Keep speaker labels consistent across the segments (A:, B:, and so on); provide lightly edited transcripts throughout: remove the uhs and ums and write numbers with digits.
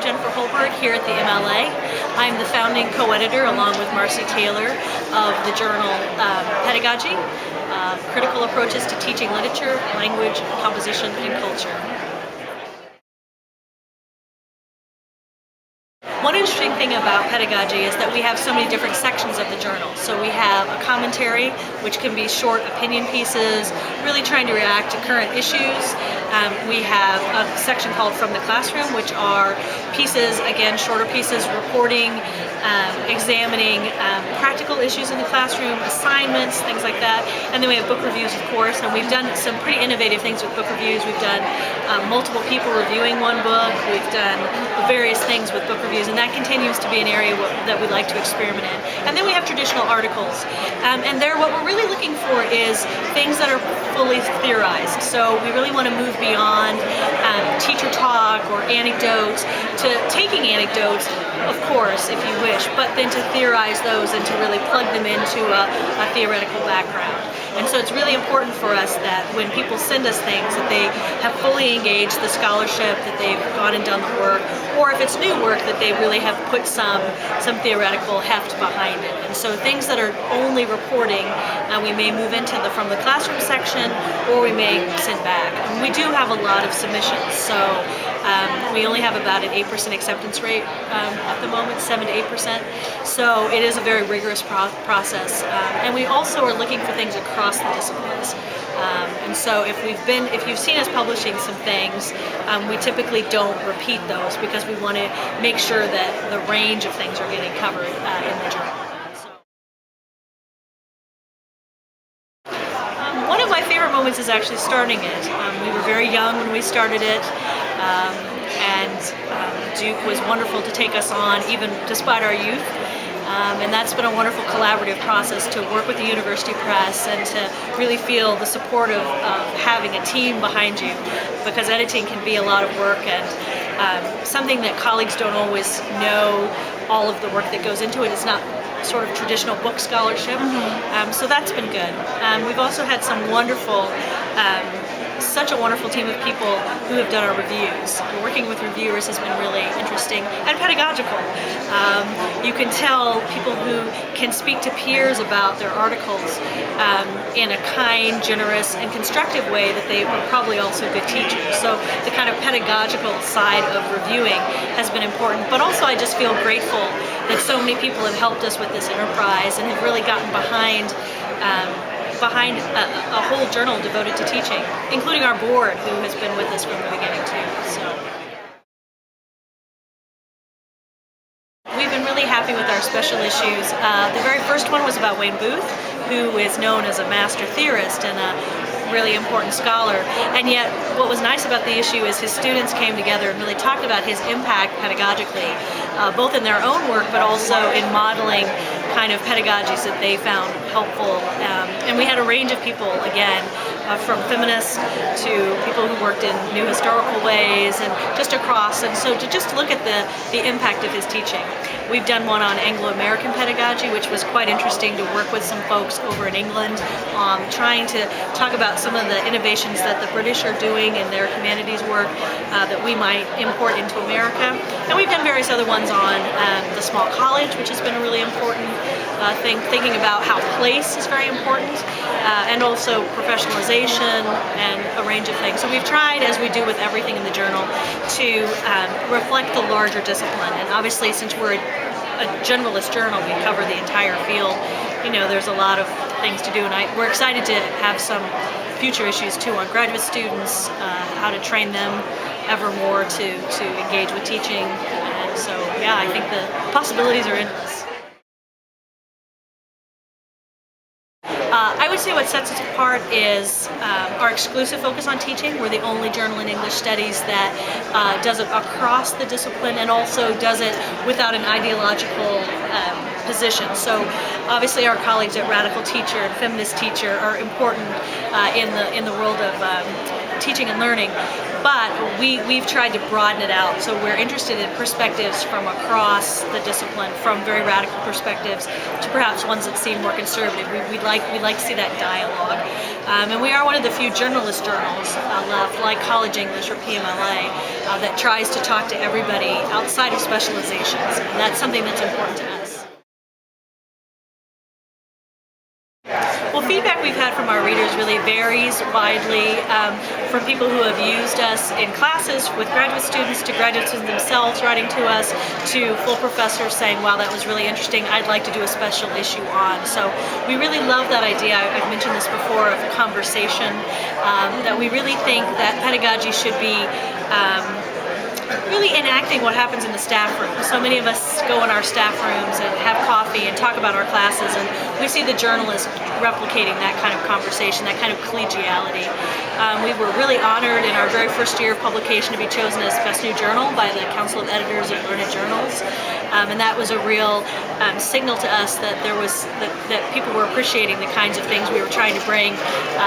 A: I'm Jennifer Holberg here at the MLA. I'm the founding co-editor along with Marcy Taylor of the journal Pedagogy, Critical Approaches to Teaching Literature, Language, Composition, and Culture. One interesting thing about Pedagogy is that we have so many different sections of the journal. So we have a commentary, which can be short opinion pieces, really trying to react to current issues. We have a section called From the Classroom, which are pieces, again, shorter pieces, reporting, examining practical issues in the classroom, assignments, things like that. And then we have book reviews, of course, and we've done some pretty innovative things with book reviews. We've done multiple people reviewing one book. We've done various things with book reviews, and that continues to be an area that we like to experiment in. And then we have traditional articles, and there what we're really looking for is things that are fully theorized. So we really want to move beyond teacher talk or anecdotes to taking anecdotes, of course, if you wish, but then to theorize those and to really plug them into a theoretical background. And so it's really important for us that when people send us things, that they have fully engaged the scholarship, that they've gone and done the work, or if it's new work, that they really have put some theoretical heft behind it. And so things that are only reporting, we may move into the From the Classroom section, or we may send back. And we do have a lot of submissions, so we only have about an 8% acceptance rate at the moment, 7 to 8%. So it is a very rigorous process, and we also are looking for things across the disciplines. And so if you've seen us publishing some things, we typically don't repeat those because we want to make sure that the range of things are getting covered in the journal. One of my favorite moments is actually starting it. We were very young when we started it, and Duke was wonderful to take us on, even despite our youth. And that's been a wonderful collaborative process to work with the University Press and to really feel the support of having a team behind you, because editing can be a lot of work and something that colleagues don't always know all of the work that goes into it. It's not sort of traditional book scholarship, so that's been good. We've also had some wonderful such a wonderful team of people who have done our reviews. Working with reviewers has been really interesting and pedagogical. You can tell people who can speak to peers about their articles in a kind, generous, and constructive way that they are probably also good teachers. So the kind of pedagogical side of reviewing has been important, but also I just feel grateful that so many people have helped us with this enterprise and have really gotten behind a whole journal devoted to teaching, including our board, who has been with us from the beginning too. So we've been really happy with our special issues. The very first one was about Wayne Booth, who is known as a master theorist and a really important scholar, and yet what was nice about the issue is his students came together and really talked about his impact pedagogically, both in their own work but also in modeling kind of pedagogies that they found helpful. And we had a range of people, again, from feminists to people who worked in new historical ways and just across, and so to just look at the impact of his teaching. We've done one on Anglo-American pedagogy, which was quite interesting to work with some folks over in England, trying to talk about some of the innovations that the British are doing in their humanities work that we might import into America. And we've done various other ones on the small college, which has been a really important thing, thinking about how place is very important, and also professionalization and a range of things. So we've tried, as we do with everything in the journal, to reflect the larger discipline. And obviously, since we're a generalist journal, we cover the entire field. You know, there's a lot of things to do, and we're excited to have some future issues too on graduate students, how to train them ever more to engage with teaching. And so, yeah, I think the possibilities are endless. I would say what sets us apart is our exclusive focus on teaching. We're the only journal in English studies that does it across the discipline and also does it without an ideological position. So obviously our colleagues at Radical Teacher and Feminist Teacher are important in the world of teaching and learning, but we've tried to broaden it out. So we're interested in perspectives from across the discipline, from very radical perspectives to perhaps ones that seem more conservative. We'd like to see that dialogue. And we are one of the few journalist journals left, like College English or PMLA, that tries to talk to everybody outside of specializations. And that's something that's important to us. Well, feedback we've had from our readers really varies widely, from people who have used us in classes with graduate students to graduate students themselves writing to us, to full professors saying, wow, that was really interesting, I'd like to do a special issue on. So we really love that idea. I've mentioned this before, of conversation, that we really think that pedagogy should be really enacting what happens in the staff room. So many of us go in our staff rooms and have coffee and talk about our classes, and we see the journalists replicating that kind of conversation, that kind of collegiality. We were really honored in our very first year of publication to be chosen as Best New Journal by the Council of Editors of Learned Journals, and that was a real signal to us that that people were appreciating the kinds of things we were trying to bring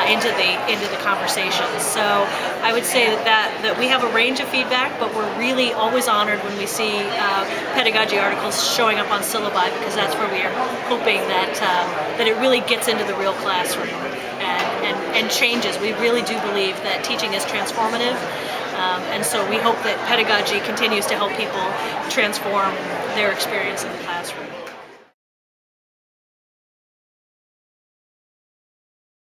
A: into the conversations. So I would say that we have a range of feedback, but we're really always honored when we see pedagogy articles showing up on syllabi, because that's where we are hoping that it really gets into the real classroom and changes. We really do believe that teaching is transformative, and so we hope that pedagogy continues to help people transform their experience in the classroom.